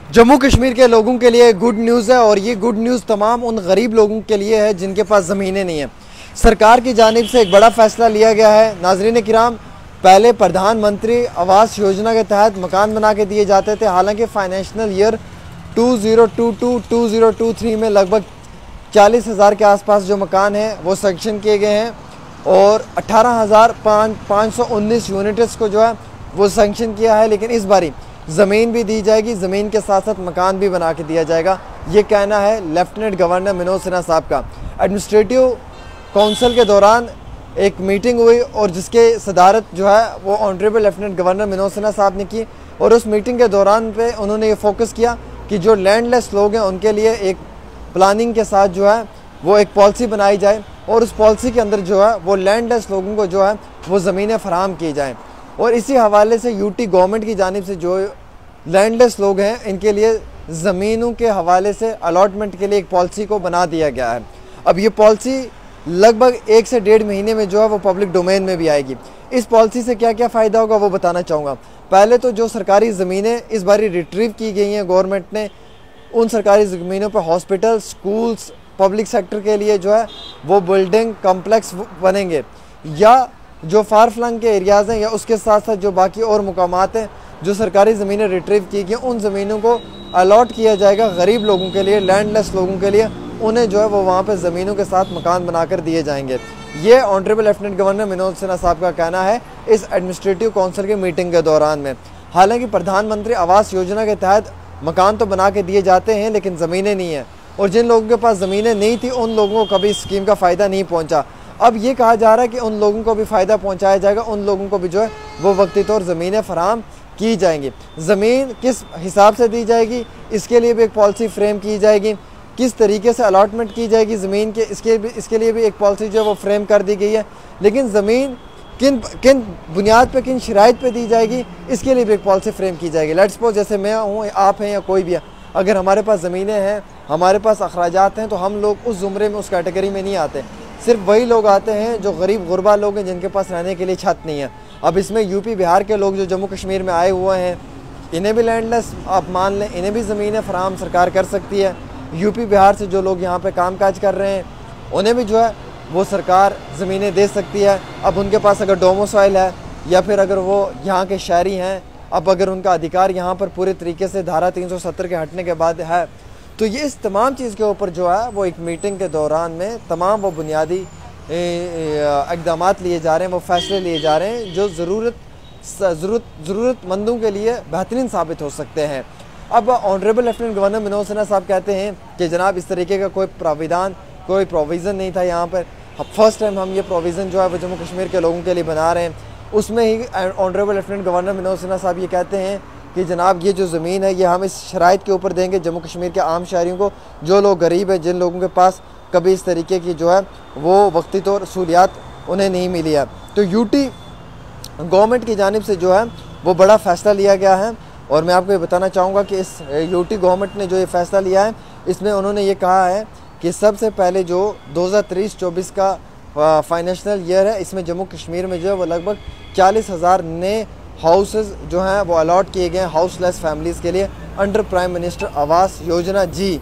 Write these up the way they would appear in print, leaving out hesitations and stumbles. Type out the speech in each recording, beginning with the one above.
जम्मू कश्मीर के लोगों के लिए गुड न्यूज़ है और ये गुड न्यूज़ तमाम उन गरीब लोगों के लिए है जिनके पास ज़मीनें नहीं हैं। सरकार की जानिब से एक बड़ा फैसला लिया गया है। नाजरीन किराम, पहले प्रधानमंत्री आवास योजना के तहत मकान बना के दिए जाते थे। हालांकि फाइनेंशियल ईयर 2022-2023 में लगभग 40,000 के आसपास जो मकान हैं वो सेक्शन किए गए हैं और 18,519 यूनिट्स को जो है वो सेंक्शन किया है। लेकिन इस बारी ज़मीन भी दी जाएगी, ज़मीन के साथ साथ मकान भी बना के दिया जाएगा, ये कहना है लेफ्टिनेंट गवर्नर मनोज सिन्हा साहब का। एडमिनिस्ट्रेटिव काउंसिल के दौरान एक मीटिंग हुई और जिसके सदारत जो है वो honourable lieutenant governor Manoj Sinha साहब ने की और उस मीटिंग के दौरान पे उन्होंने ये फोकस किया कि जो लैंडलेस लोग हैं उनके लिए एक प्लानिंग के साथ जो है वो एक पॉलिसी बनाई जाए और उस पॉलिसी के अंदर जो है वो लैंडलेस लोगों को जो है वो ज़मीनें फराहम की जाएँ। और इसी हवाले से यूटी गवर्नमेंट की जानिब से जो लैंडलेस लोग हैं इनके लिए ज़मीनों के हवाले से अलॉटमेंट के लिए एक पॉलिसी को बना दिया गया है। अब ये पॉलिसी लगभग 1 से 1.5 महीने में जो है वो पब्लिक डोमेन में भी आएगी। इस पॉलिसी से क्या क्या फ़ायदा होगा वो बताना चाहूँगा। पहले तो जो सरकारी ज़मीनें इस बारी रिट्रीव की गई हैं गवर्नमेंट ने, उन सरकारी ज़मीनों पर हॉस्पिटल, स्कूल्स, पब्लिक सेक्टर के लिए जो है वो बिल्डिंग कम्प्लेक्स बनेंगे, या जो फार फ्लंग के एरियाज़ हैं या उसके साथ साथ जो बाकी और मुकामात हैं जो सरकारी ज़मीनें रिट्रीव की गई उन ज़मीनों को अलॉट किया जाएगा गरीब लोगों के लिए, लैंडलेस लोगों के लिए। उन्हें जो है वो वहाँ पे ज़मीनों के साथ मकान बनाकर दिए जाएंगे। ये honourable lieutenant governor Manoj Sinha साहब का कहना है इस एडमिनिस्ट्रेटिव काउंसिल की मीटिंग के दौरान में। हालांकि प्रधानमंत्री आवास योजना के तहत मकान तो बना के दिए जाते हैं लेकिन ज़मीनें नहीं हैं और जिन लोगों के पास ज़मीनें नहीं थी उन लोगों को कभी स्कीम का फ़ायदा नहीं पहुँचा। अब ये कहा जा रहा है कि उन लोगों को भी फ़ायदा पहुंचाया जाएगा, उन लोगों को भी जो है वो वक्ती तौर ज़मीनें फराहम की जाएंगी। ज़मीन किस हिसाब से दी जाएगी इसके लिए भी एक पॉलिसी फ्रेम की जाएगी, किस तरीके से अलॉटमेंट की जाएगी ज़मीन के इसके लिए भी एक पॉलिसी जो है वो फ्रेम कर दी गई है। लेकिन ज़मीन किन बुनियाद पे, किन शराइत पे दी जाएगी इसके लिए भी एक पॉलिसी फ्रेम की जाएगी। लेट्स सपोज जैसे मैं हूँ, आप हैं या कोई भी है, अगर हमारे पास ज़मीनें हैं, हमारे पास अखराजात हैं तो हम लोग उस ज़ुमरे में, उस कैटेगरी में नहीं आते। सिर्फ वही लोग आते हैं जो गरीब गुरबा लोग हैं जिनके पास रहने के लिए छत नहीं है। अब इसमें यूपी बिहार के लोग जो जम्मू कश्मीर में आए हुए हैं इन्हें भी लैंडलेस आप मान लें, इन्हें भी ज़मीनें फराहम सरकार कर सकती है। यूपी बिहार से जो लोग यहाँ पे कामकाज कर रहे हैं उन्हें भी जो है वो सरकार ज़मीनें दे सकती है। अब उनके पास अगर डोमिसाइल है या फिर अगर वो यहाँ के शहरी हैं, अब अगर उनका अधिकार यहाँ पर पूरे तरीके से धारा 370 के हटने के बाद है तो ये इस तमाम चीज़ के ऊपर जो है वो एक मीटिंग के दौरान में तमाम वो बुनियादी इक़दाम लिए जा रहे हैं, वो फ़ैसले लिए जा रहे हैं जो ज़रूरतमंदों के लिए बेहतरीन साबित हो सकते हैं। अब honourable lieutenant governor Manoj Sinha साहब कहते हैं कि जनाब इस तरीके का कोई प्रोविज़न नहीं था यहाँ पर। फर्स्ट टाइम हम ये प्रोविज़न जो है वो जम्मू कश्मीर के लोगों के लिए बना रहे हैं। उसमें ही honourable lieutenant governor Manoj Sinha साहब ये कहते हैं कि जनाब ये जो ज़मीन है ये हम इस शराइत के ऊपर देंगे जम्मू कश्मीर के आम शहरियों को, जो लोग गरीब हैं, जिन लोगों के पास कभी इस तरीके की जो है वो वक्ती तौर सहूलियात उन्हें नहीं मिली है। तो यूटी गवर्नमेंट की जानिब से जो है वो बड़ा फ़ैसला लिया गया है और मैं आपको ये बताना चाहूँगा कि इस यूटी गवर्नमेंट ने जो ये फ़ैसला लिया है इसमें उन्होंने ये कहा है कि सबसे पहले जो 2023-24 का फाइनेंशियल ईयर है इसमें जम्मू कश्मीर में जो है वो लगभग 40,000 नए हाउसेस जो हैं वो अलॉट किए गए हैं हाउसलेस फैमिलीज़ के लिए under prime minister Awas Yojana जी।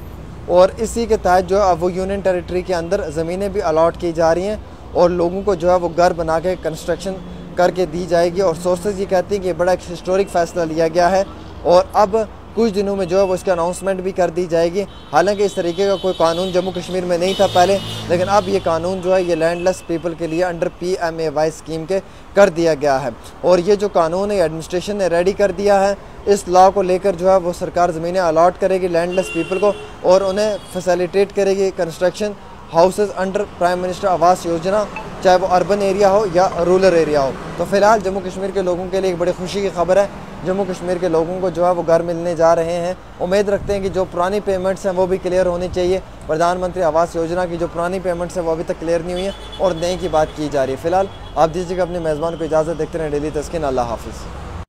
और इसी के तहत जो है अब वो यूनियन टेरिटरी के अंदर ज़मीनें भी अलॉट की जा रही हैं और लोगों को जो है वो घर बना के कंस्ट्रक्शन करके दी जाएगी। और सोर्सेज ये कहती हैं कि बड़ा एक हिस्टोरिक फ़ैसला लिया गया है और अब कुछ दिनों में जो है वो इसकी अनाउंसमेंट भी कर दी जाएगी। हालांकि इस तरीके का कोई कानून जम्मू कश्मीर में नहीं था पहले, लेकिन अब ये कानून जो है ये लैंडलेस पीपल के लिए अंडर PMAY स्कीम के कर दिया गया है। और ये जो कानून है एडमिनिस्ट्रेशन ने रेडी कर दिया है। इस लॉ को लेकर जो है वो सरकार ज़मीनें अलॉट करेगी लैंडलेस पीपल को और उन्हें फैसिलिटेट करेगी construction houses under prime minister Awas Yojana, चाहे वो अर्बन एरिया हो या रूरल एरिया हो। तो फ़िलहाल जम्मू कश्मीर के लोगों के लिए एक बड़ी खुशी की खबर है। जम्मू कश्मीर के लोगों को जो है वो घर मिलने जा रहे हैं। उम्मीद रखते हैं कि जो पुरानी पेमेंट्स हैं वो भी क्लियर होनी चाहिए। प्रधानमंत्री आवास योजना की जो पुरानी पेमेंट्स हैं वो अभी तक क्लियर नहीं हुई हैं और नई की बात की जा रही है। फ़िलहाल आप दीजिएगा अपने मेज़बान को इजाज़त, देखते रहें डेली तस्कीन। अल्लाह हाफ़िज़।